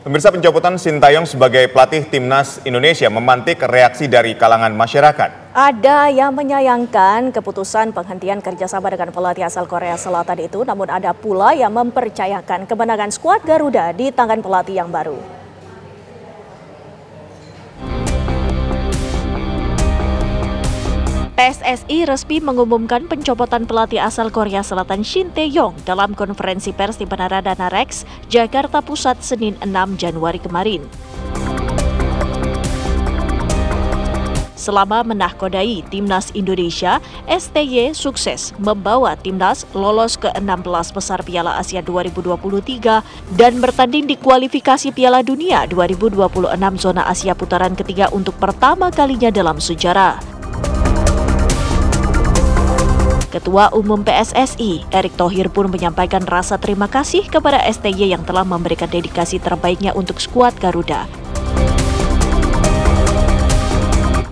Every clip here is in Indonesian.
Pemirsa, pencopotan Sintayong sebagai pelatih timnas Indonesia memantik reaksi dari kalangan masyarakat. Ada yang menyayangkan keputusan penghentian kerjasama dengan pelatih asal Korea Selatan itu, namun ada pula yang mempercayakan kemenangan skuad Garuda di tangan pelatih yang baru. PSSI resmi mengumumkan pencopotan pelatih asal Korea Selatan Shin Tae-yong dalam konferensi pers di Menara Dana Rex, Jakarta Pusat, Senin 6 Januari kemarin. Selama menahkodai timnas Indonesia, STY sukses membawa timnas lolos ke 16 besar Piala Asia 2023 dan bertanding di kualifikasi Piala Dunia 2026 zona Asia putaran ketiga untuk pertama kalinya dalam sejarah. Ketua Umum PSSI, Erick Thohir pun menyampaikan rasa terima kasih kepada STY yang telah memberikan dedikasi terbaiknya untuk skuad Garuda.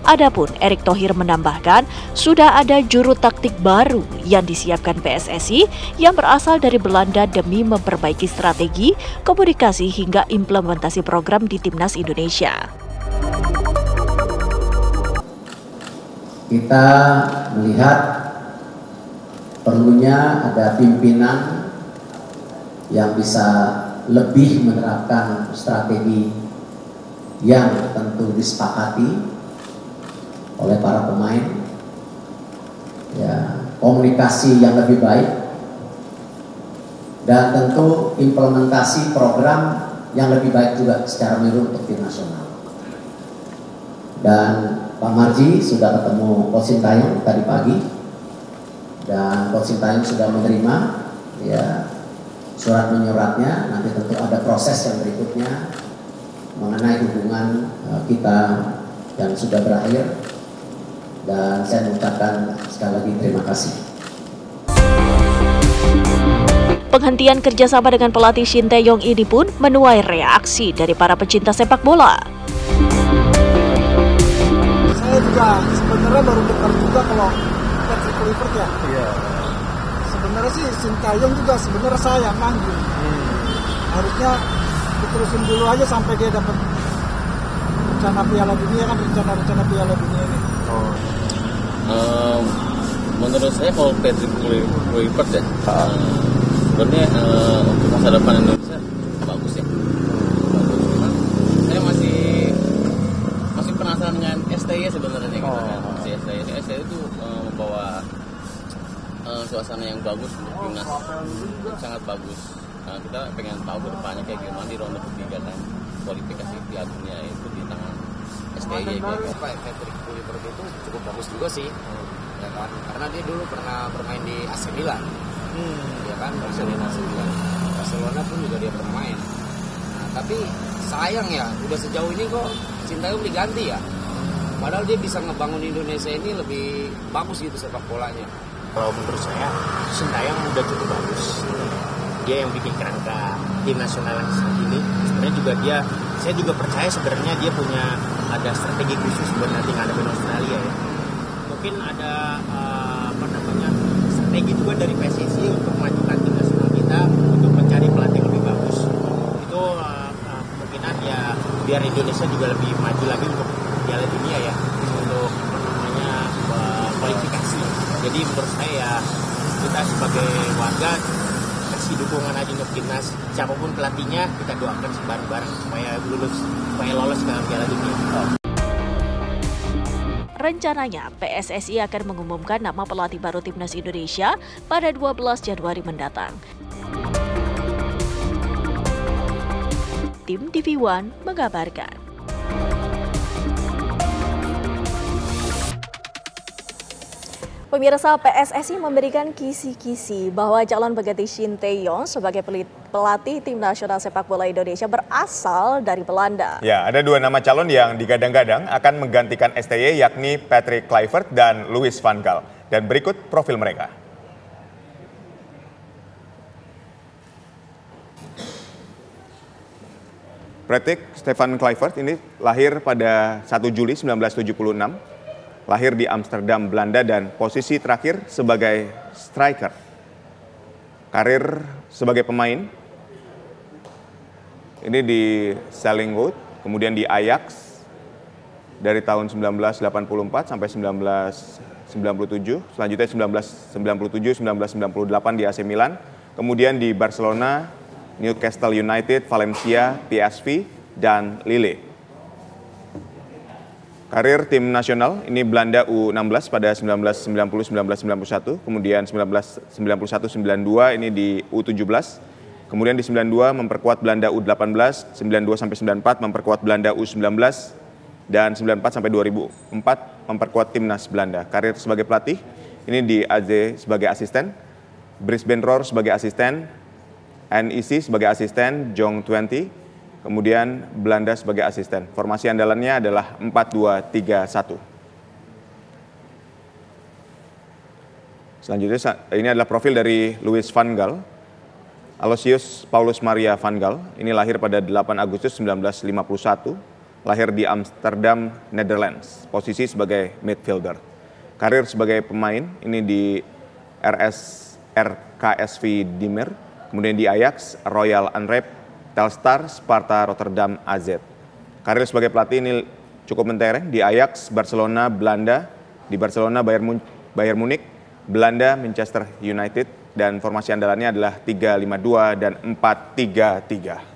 Adapun Erick Thohir menambahkan, sudah ada juru taktik baru yang disiapkan PSSI yang berasal dari Belanda demi memperbaiki strategi, komunikasi hingga implementasi program di timnas Indonesia. Kita melihat perlunya ada pimpinan yang bisa lebih menerapkan strategi yang tentu disepakati oleh para pemain, ya, komunikasi yang lebih baik, dan tentu implementasi program yang lebih baik juga secara menyeluruh untuk tim nasional. Dan Pak Marji sudah ketemu Coach Sintayong tadi pagi. Dan Coach Sintayong sudah menerima ya surat menyuratnya. Nanti tentu ada proses yang berikutnya mengenai hubungan kita yang sudah berakhir, dan saya mengucapkan sekali lagi terima kasih. Penghentian kerjasama dengan pelatih Shin Tae-yong ini pun menuai reaksi dari para pecinta sepak bola. Saya juga sebenarnya baru dengar juga kalau Patrick Kluivert ya. Iya. Sebenarnya sih Shin Tae-yong juga sebenarnya sayang manggil. Harusnya diterusin dulu aja sampai dia dapat rencana Piala Dunia, kan rencana Piala Dunia ini. Menurut saya kalau Patrick Kluivert ya, sebenarnya untuk masa depan Indonesia bagus ya. Bagus. Cuman saya masih penasaran dengan STY sebenarnya gitu kan. STY itu membawa suasana yang bagus untuk timnas, sangat bagus. Nah, kita pengen tahu ke depannya kayak gimana di ronde ketiga kan, kualifikasi Piala Dunia itu di tangan STY gitu. Patrick Kluivert itu cukup bagus juga sih, ya kan? Karena dia dulu pernah bermain di AC Milan, ya kan, Barcelona AC Milan. Barcelona pun juga dia bermain. Nah, tapi sayang ya, udah sejauh ini kok Sintayong diganti ya. Padahal dia bisa ngebangun Indonesia ini lebih bagus gitu sepak bolanya. Kalau menurut saya, Sintayong udah cukup bagus. Dia yang bikin kerangka tim nasional yang saat ini. Sebenarnya juga saya juga percaya sebenarnya dia punya ada strategi khusus buat nanti ngadepin Australia ya. Mungkin ada strategi juga dari PSSI untuk memajukan tim nasional kita untuk mencari pelatih lebih bagus. Itu kemungkinan ya biar Indonesia juga lebih maju lagi untuk Piala Dunia ya, untuk kualifikasi. Jadi menurut saya ya kita sebagai warga kasih dukungan aja untuk timnas, siapapun pelatihnya kita doakan bareng-bareng supaya lolos ke Piala Dunia. Rencananya PSSI akan mengumumkan nama pelatih baru timnas Indonesia pada 12 Januari mendatang. Tim TV One mengabarkan. Pemirsa, PSSI memberikan kisi-kisi bahwa calon pengganti Shin Tae-yong sebagai pelatih tim nasional sepak bola Indonesia berasal dari Belanda. Ya, ada dua nama calon yang digadang-gadang akan menggantikan STY, yakni Patrick Kluivert dan Louis van Gaal. Dan berikut profil mereka. Patrick Stefan Kluivert ini lahir pada 1 Juli 1976. Lahir di Amsterdam, Belanda, dan posisi terakhir sebagai striker. Karir sebagai pemain ini di Sellingwood, kemudian di Ajax dari tahun 1984 sampai 1997, selanjutnya 1997, 1998 di AC Milan, kemudian di Barcelona, Newcastle United, Valencia, PSV, dan Lille. Karir tim nasional, ini Belanda U16 pada 1990-1991, kemudian 1991-92 ini di U17, kemudian di 92 memperkuat Belanda U18, 92 sampai 94 memperkuat Belanda U19, dan 94 sampai 2004 memperkuat timnas Belanda. Karir sebagai pelatih, ini di AZ sebagai asisten, Brisbane Roar sebagai asisten, NEC sebagai asisten, Jong 20, kemudian Belanda sebagai asisten. Formasi andalannya adalah 4-2-3-1. Selanjutnya ini adalah profil dari Louis van Gaal. Aloysius Paulus Maria van Gaal, ini lahir pada 8 Agustus 1951, lahir di Amsterdam, Netherlands, posisi sebagai midfielder. Karir sebagai pemain, ini di RKSV Diemer, kemudian di Ajax, Royal Antwerp, Telstar, Sparta Rotterdam AZ. Karir sebagai pelatih ini cukup mentereng di Ajax, Barcelona, Belanda, di Barcelona Bayern Munich, Belanda, Manchester United, dan formasi andalannya adalah 3-5-2 dan 4-3-3.